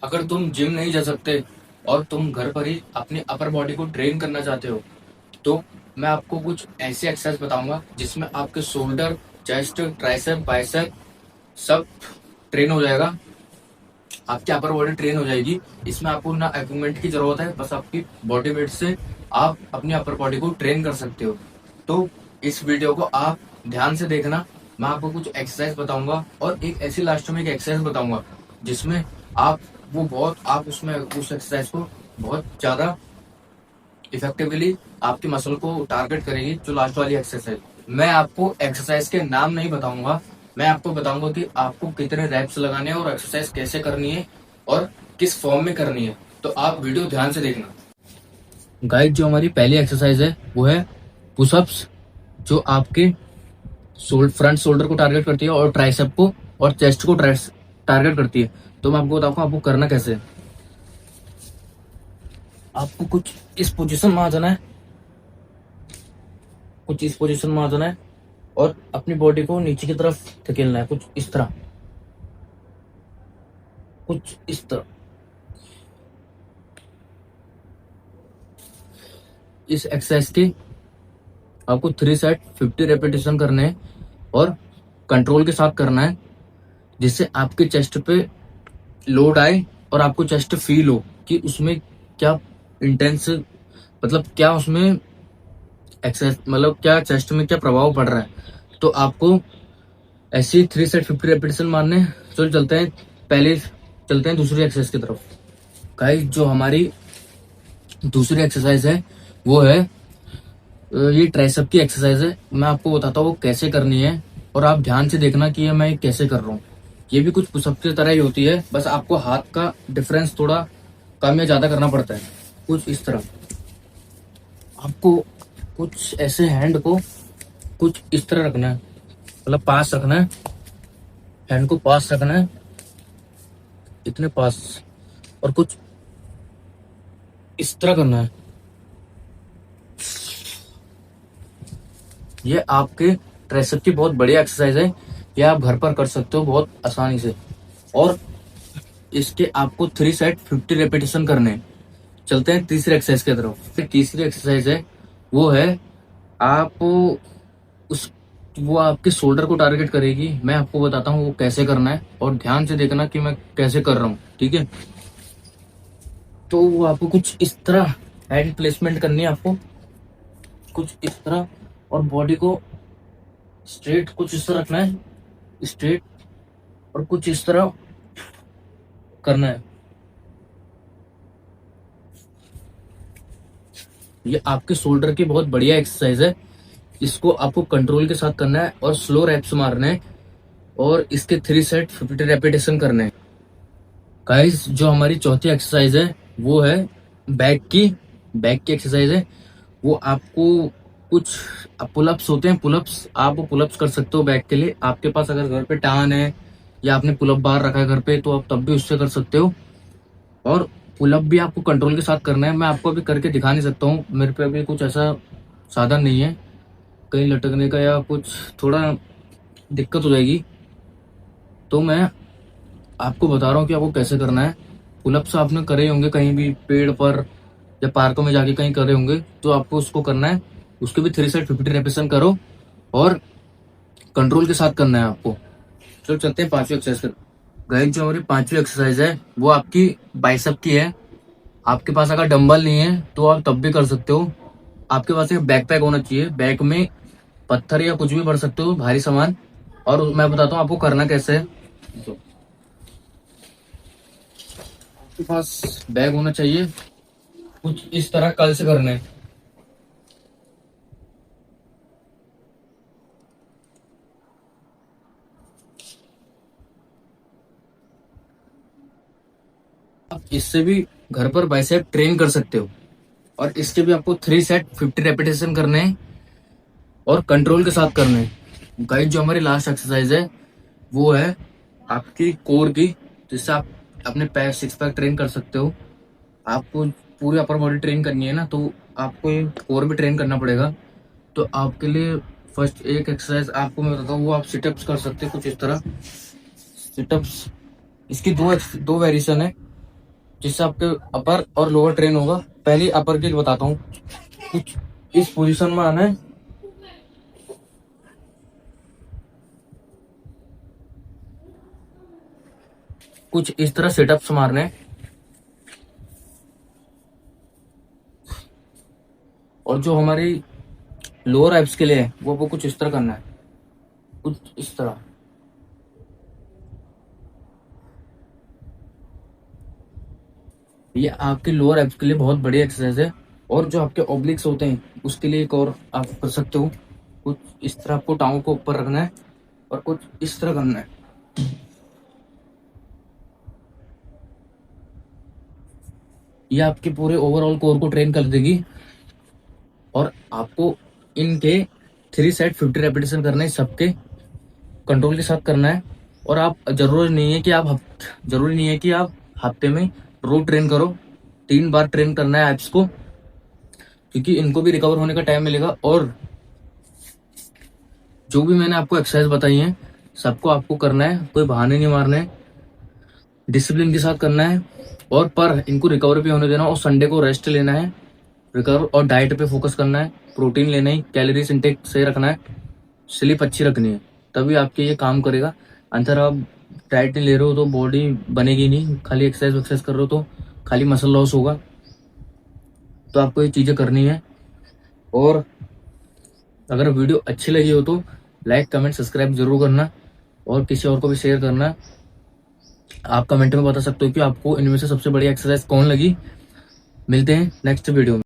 अगर तुम जिम नहीं जा सकते और तुम घर पर ही अपनी अपर बॉडी को ट्रेन करना चाहते हो तो मैं आपको कुछ ऐसी एक्सरसाइज बताऊंगा जिसमें आपके शोल्डर, चेस्ट, ट्राइसेप, बाइसेप सब ट्रेन हो जाएगा। आपकी अपर बॉडी ट्रेन हो जाएगी। इसमें आपको ना इक्विपमेंट की जरूरत है, बस आपकी बॉडी वेट से आप अपनी अपर बॉडी को ट्रेन कर सकते हो। तो इस वीडियो को आप ध्यान से देखना। मैं आपको कुछ एक्सरसाइज बताऊंगा और एक ऐसी लास्ट में एक एक्सरसाइज बताऊंगा जिसमें आप उसमें उस एक्सरसाइज को बहुत ज्यादा इफेक्टिवली आपकी मसल को टारगेट करेगी। जो लास्ट वाली एक्सरसाइज, मैं आपको एक्सरसाइज के नाम नहीं बताऊंगा, मैं आपको बताऊंगा कि आपको कितने रैप्स लगाने हैं और एक्सरसाइज कैसे करनी है और किस फॉर्म में करनी है। तो आप वीडियो ध्यान से देखना। गाइस, जो हमारी पहली एक्सरसाइज है वो है पुशअप्स, जो आपके फ्रंट शोल्डर को टारगेट करती है और ट्राइसेप को और चेस्ट को टारगेट करती है। तो मैं आपको बताऊंगा आपको करना कैसे है। आपको कुछ इस पोजीशन में आ जाना है, कुछ इस पोजीशन में आ जाना है और अपनी बॉडी को नीचे की तरफ धकेलना है, कुछ इस तरह, कुछ इस तरह। इस एक्सरसाइज के आपको 3 सेट 50 रेपिटेशन करने हैं और कंट्रोल के साथ करना है, जिससे आपके चेस्ट पे लोड आए और आपको चेस्ट फील हो कि उसमें क्या इंटेंस, मतलब क्या उसमें एक्सरसाइज, मतलब क्या चेस्ट में क्या प्रभाव पड़ रहा है। तो आपको ऐसी 3 सेट 50 रेपिटेशन मारने हैं। चलो चलते हैं दूसरी एक्सरसाइज की तरफ। गाइस, जो हमारी दूसरी एक्सरसाइज है वो है ये ट्राइसेप की एक्सरसाइज है। मैं आपको बताता हूँ वो कैसे करनी है और आप ध्यान से देखना कि ये मैं कैसे कर रहा हूँ। ये भी कुछ पुशअप की तरह ही होती है, बस आपको हाथ का डिफरेंस थोड़ा कम या ज्यादा करना पड़ता है। कुछ इस तरह, आपको कुछ ऐसे हैंड को कुछ इस तरह रखना है, मतलब पास रखना है, हैंड को पास रखना है, इतने पास, और कुछ इस तरह करना है। ये आपके ट्राइसेप की बहुत बढ़िया एक्सरसाइज है। ये आप घर पर कर सकते हो बहुत आसानी से। और इसके आपको 3 सेट 50 रेपिटेशन करने हैं। चलते हैं तीसरी एक्सरसाइज की तरफ। फिर तीसरी एक्सरसाइज है वो है आप उस वो आपके शोल्डर को टारगेट करेगी। मैं आपको बताता हूँ वो कैसे करना है और ध्यान से देखना कि मैं कैसे कर रहा हूँ, ठीक है। तो वो आपको कुछ इस तरह हैंड प्लेसमेंट करनी है, आपको कुछ इस तरह, और बॉडी को स्ट्रेट कुछ इस तरह रखना है, स्ट्रेट, और कुछ इस तरह करना है। ये आपके शोल्डर की बहुत बढ़िया एक्सरसाइज है। इसको आपको कंट्रोल के साथ करना है और स्लो रैप्स मारने हैं और इसके 3 सेट 50 रेपिटेशन करने हैं। गाइस, जो हमारी चौथी एक्सरसाइज है वो है बैक की एक्सरसाइज है। वो आपको कुछ पुलअप्स होते हैं, पुलअप्स, आप वो पुलअप्स कर सकते हो बैक के लिए। आपके पास अगर घर पे टान है या आपने पुलअप बार रखा है घर पे तो आप तब भी उससे कर सकते हो। और पुलअप भी आपको कंट्रोल के साथ करना है। मैं आपको अभी करके दिखा नहीं सकता हूँ, मेरे पे अभी कुछ ऐसा साधन नहीं है कहीं लटकने का या कुछ, थोड़ा दिक्कत हो जाएगी। तो मैं आपको बता रहा हूँ कि आपको कैसे करना है। पुलअप्स आपने करे होंगे कहीं भी, पेड़ पर या पार्कों में जाके कहीं करे होंगे, तो आपको उसको करना है। उसके भी 3 सेट 50 रेपिटेशन करो और कंट्रोल के साथ करना है आपको। चलो चलते हैं पांचवी एक्सरसाइज कर। गाइस, जो हमारी पांचवी एक्सरसाइज है वो आपकी बाइसेप की है। आपके पास अगर डंबल नहीं है तो आप तब भी कर सकते हो। आपके पास एक बैकपैक होना चाहिए, बैग में पत्थर या कुछ भी भर सकते हो, भारी सामान। और मैं बताता हूँ आपको करना कैसे है। तो आपके पास बैग होना चाहिए, कुछ इस तरह कल से करना है। आप इससे भी घर पर बाइसेप ट्रेन कर सकते हो। और इसके भी आपको 3 सेट 50 रेपिटेशन करने हैं और कंट्रोल के साथ करने हैं। गाइस, जो हमारी लास्ट एक्सरसाइज है वो है आपकी कोर की, जिससे आप अपने पैर, सिक्स पैक ट्रेन कर सकते हो। आपको पूरी अपर बॉडी ट्रेन करनी है ना, तो आपको ये कोर भी ट्रेन करना पड़ेगा। तो आपके लिए फर्स्ट एक एक्सरसाइज आपको मैं बताता हूँ, वो आप सिटअप्स कर सकते हो कुछ इस तरह। सिटअप्स, इसकी दो वेरिएशन है। जिससे आपके अपर और लोअर ट्रेन होगा। पहले अपर के लिए बताता हूँ। कुछ इस पोजीशन में आना है, कुछ इस तरह सेटअप्स मारने हैं, और जो हमारी लोअर एब्स के लिए है वो आपको कुछ इस तरह करना है, कुछ इस तरह। ये आपके लोअर एब्स के लिए बहुत बढ़िया एक्सरसाइज है। और जो आपके ओब्लिक्स होते हैं उसके लिए एक और आप कर सकते हो। कुछ इस तरह आपको टांगों को ऊपर रखना है और कुछ इस तरह करना है। ये आपके पूरे ओवरऑल कोर को ट्रेन कर देगी। और आपको इनके 3 सेट 50 रेपिटेशन करने हैं, सबके कंट्रोल के साथ करना है। और आप जरूरी नहीं है कि आप हफ्ते में रोज ट्रेन करो, 3 बार ट्रेन करना है एब्स को, क्योंकि इनको भी रिकवर होने का टाइम मिलेगा। और जो भी मैंने आपको एक्सरसाइज बताई है सबको आपको करना है, कोई बहाने नहीं मारने हैं, डिसिप्लिन के साथ करना है। और पर इनको रिकवर भी होने देना, और संडे को रेस्ट लेना है, रिकवर और डाइट पे फोकस करना है, प्रोटीन लेना है, कैलोरीज इंटेक सही रखना है, स्लीप अच्छी रखनी है, तभी आपके ये काम करेगा। अंतर आप डाइट नहीं ले रहे हो तो बॉडी बनेगी नहीं, खाली एक्सरसाइज कर रहे हो तो खाली मसल लॉस होगा। तो आपको ये चीजें करनी है। और अगर वीडियो अच्छी लगी हो तो लाइक कमेंट सब्सक्राइब जरूर करना, और किसी और को भी शेयर करना। आप कमेंट में बता सकते हो कि आपको इनमें से सबसे बढ़िया एक्सरसाइज कौन लगी। मिलते हैं नेक्स्ट वीडियो में।